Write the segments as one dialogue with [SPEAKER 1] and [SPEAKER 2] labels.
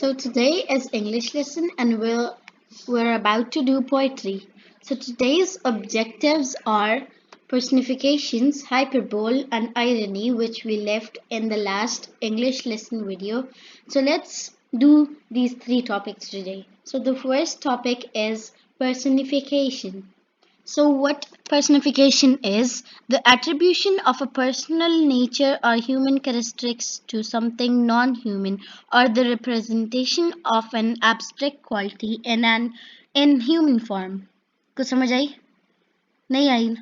[SPEAKER 1] So today is English lesson and we're about to do poetry. So today's objectives are personifications, hyperbole and irony which we left in the last English lesson video. So let's do these three topics today. So the first topic is personification. So, what personification is the attribution of a personal nature or human characteristics to something non human, or the representation of an abstract quality in human form. कुछ समझ आई? नहीं आई?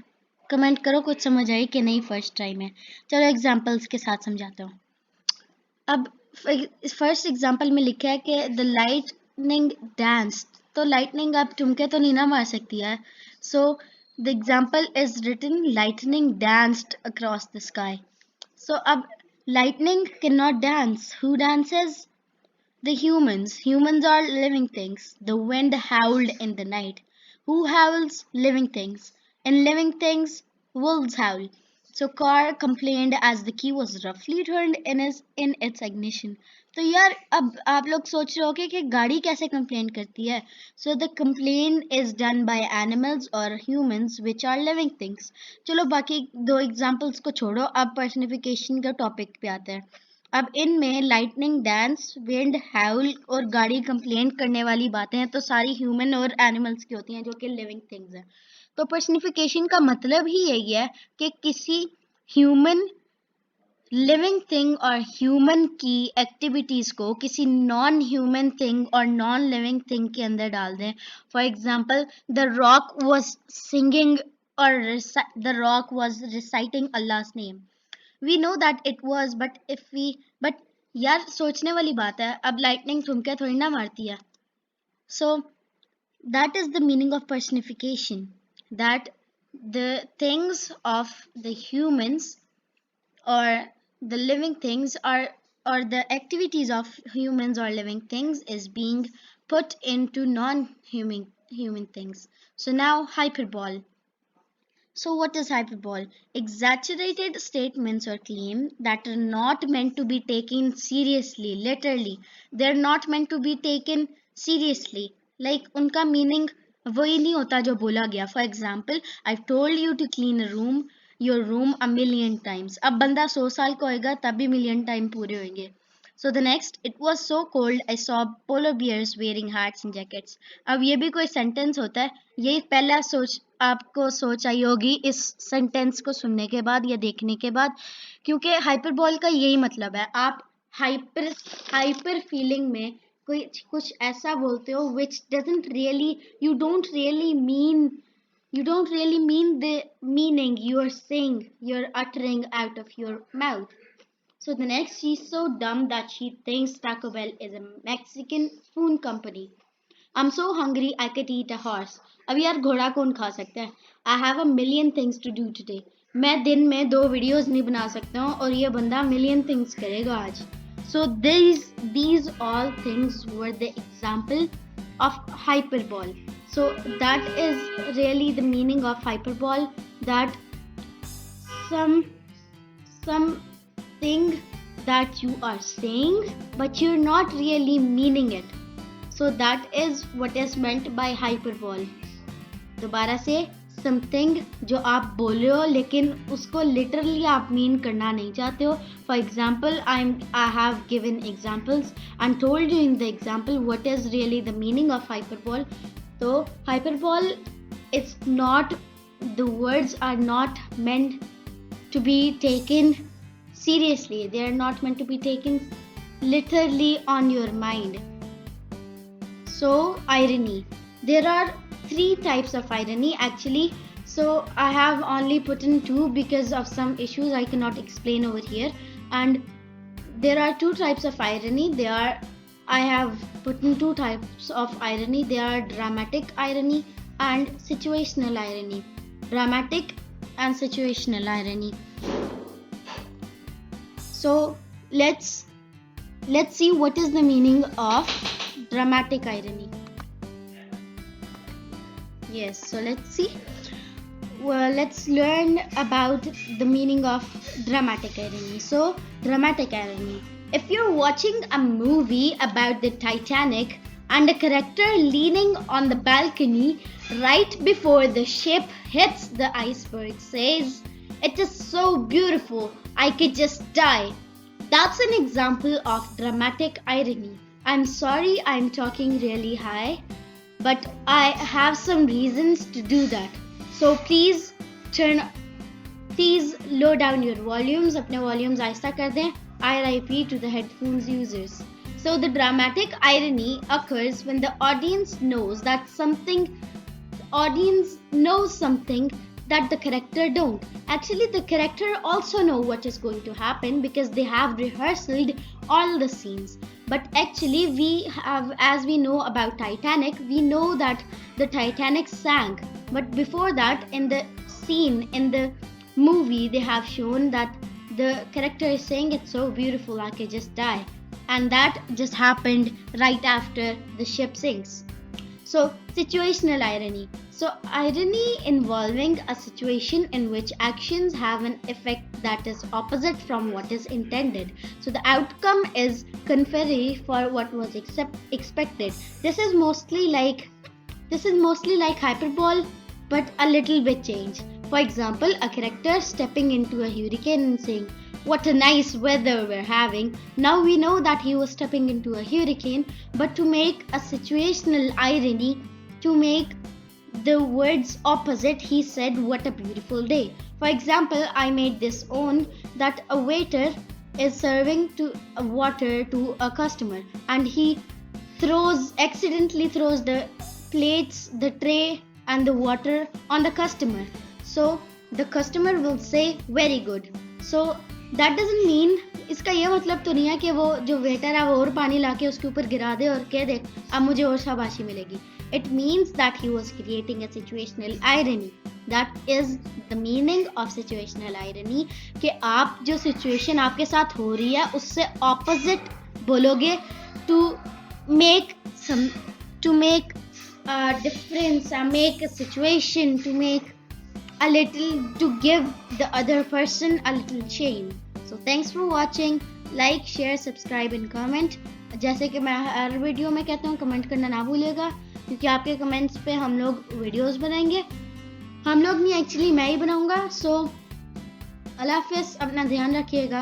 [SPEAKER 1] Comment करो कुछ समझ आई कि नहीं first time है. चलो एग्जांपल्स के साथ समझाता हूँ. अब फर्स्ट एग्जांपल में लिखा है कि द लाइटनिंग डांस. तो लाइटनिंग आप ठुमके तो नहीं ना मार सकती है. So the example is written lightning danced across the sky. So अब lightning cannot dance. Who dances? The humans. Humans are living things. The wind howled in the night. Who howls? Living things. In living things, wolves howl. So car complained as the key was roughly turned in its ignition. तो यार अब आप लोग सोच रहे होगे कि गाड़ी कैसे कंप्लेन करती है. So the complaint is done by animals or humans which are living things. चलो बाकी दो एग्जांपल्स को छोड़ो, अब पर्सनिफिकेशन का टॉपिक पे आते हैं. अब इनमें लाइटनिंग डांस, विंड हाउल और गाड़ी कंप्लेन करने वाली बातें हैं तो सारी ह्यूमन और एनिमल्स की होती हैं जो कि लिविंग थिंग्स हैं. तो पर्सनिफिकेशन का मतलब ही यही है कि किसी ह्यूमन लिविंग थिंग और ह्यूमन की एक्टिविटीज को किसी नॉन ह्यूमन थिंग और नॉन लिविंग थिंग के अंदर डाल दें. For example the rock was singing और the rock was reciting Allah's name. We know that it was, but यार सोचने वाली बात है. अब लाइटनिंग ठुमके थोड़ी ना मारती है. So that is the meaning of personification, that the things of the humans or the living things are, or the activities of humans or living things is being put into non-human things. So now hyperbole. So what is hyperbole? Exaggerated statements or claims that are not meant to be taken seriously, literally. They're not meant to be taken seriously. Like उनका meaning वही नहीं होता जो बोला गया. For example, I've told you to clean your room a million times. अब बंदा 100 साल का होएगा तब भी million time पूरे होंगे. So the next, it was so cold I saw polar bears wearing hats and jackets. अब ये भी कोई सेंटेंस होता है. ये पहला आपको सोच आई होगी इस सेंटेंस को सुनने के बाद या देखने के बाद, क्योंकि हाइपरबोल का यही मतलब है. आप हाइपर फीलिंग में कुछ ऐसा बोलते हो which doesn't really, you don't really mean the meaning you are saying, you're uttering out of your mouth. So the next, she's so dumb that she thinks Taco Bell is a Mexican food company. I'm so hungry I could eat a horse. अब यार घोड़ा कौन खा सकता है? I have a million things to do today. मैं दिन में 2 वीडियोस नहीं बना सकता हूँ और ये बंदा million things करेगा आज. So these all things were the example of hyperbole. So that is really the meaning of hyperbole, that something that you are saying but you're not really meaning it. So that is what is meant by hyperbole. दोबारा से, something जो आप बोल रहे हो लेकिन उसको literally आप mean करना नहीं चाहते हो. For example, I have given examples and told you in the example what is really the meaning of hyperbole. So hyperbole, it's not, the words are not meant to be taken seriously. They are not meant to be taken literally on your mind. So irony. There are 3 types of irony actually. So I have only put in 2 because of some issues I cannot explain over here. And there are 2 types of irony. I have put in 2 types of irony. They are dramatic irony and situational irony. Dramatic and situational irony. So let's see what is the meaning of dramatic irony. Yes, so let's see. Well, let's learn about the meaning of dramatic irony. So dramatic irony, If you're watching a movie about the Titanic and a character leaning on the balcony right before the ship hits the iceberg says, "It is so beautiful, I could just die." That's an example of dramatic irony. I'm sorry I'm talking really high, but I have some reasons to do that. So please low down your volumes. अपने volumes आहिस्ता कर दें. RIP to the headphones users. So the dramatic irony occurs when the audience knows something that the character don't. Actually, the character also know what is going to happen because they have rehearsed all the scenes. But actually, as we know about Titanic, we know that the Titanic sank. But before that, in the scene in the movie, they have shown that the character is saying, "It's so beautiful, I could just die." And that just happened right after the ship sinks. So, situational irony. So, irony involving a situation in which actions have an effect that is opposite from what is intended. So, the outcome is contrary for what was expected. This is mostly like hyperbole, but a little bit changed. For example, a character stepping into a hurricane and saying, "What a nice weather we're having." Now we know that he was stepping into a hurricane, but to make a situational irony, to make the words opposite, he said, "What a beautiful day." For example, I made this own that a waiter is serving water to a customer and he accidentally throws the plates, the tray and the water on the customer. So the customer will say, "Very good." So that doesn't mean, इसका ये मतलब तो नहीं है कि वो जो waiter है वो और पानी लाके उसके ऊपर गिरा दे और कह दे अब मुझे और शाबाशी मिलेगी. It means that he was creating a situational irony. That is the meaning of situational irony, कि आप जो situation आपके साथ हो रही है उससे opposite बोलोगे to make a difference, make a situation, to give the other person a little change. So thanks for watching. Like, share, subscribe and comment. जैसे कि मैं हर वीडियो में कहता हूँ, कमेंट करना ना भूलिएगा क्योंकि आपके कमेंट्स पे हम लोग वीडियोस बनाएंगे. हम लोग नहीं, एक्चुअली मैं ही बनाऊंगा. सो अल्लाह हाफिज़, अपना ध्यान रखिएगा.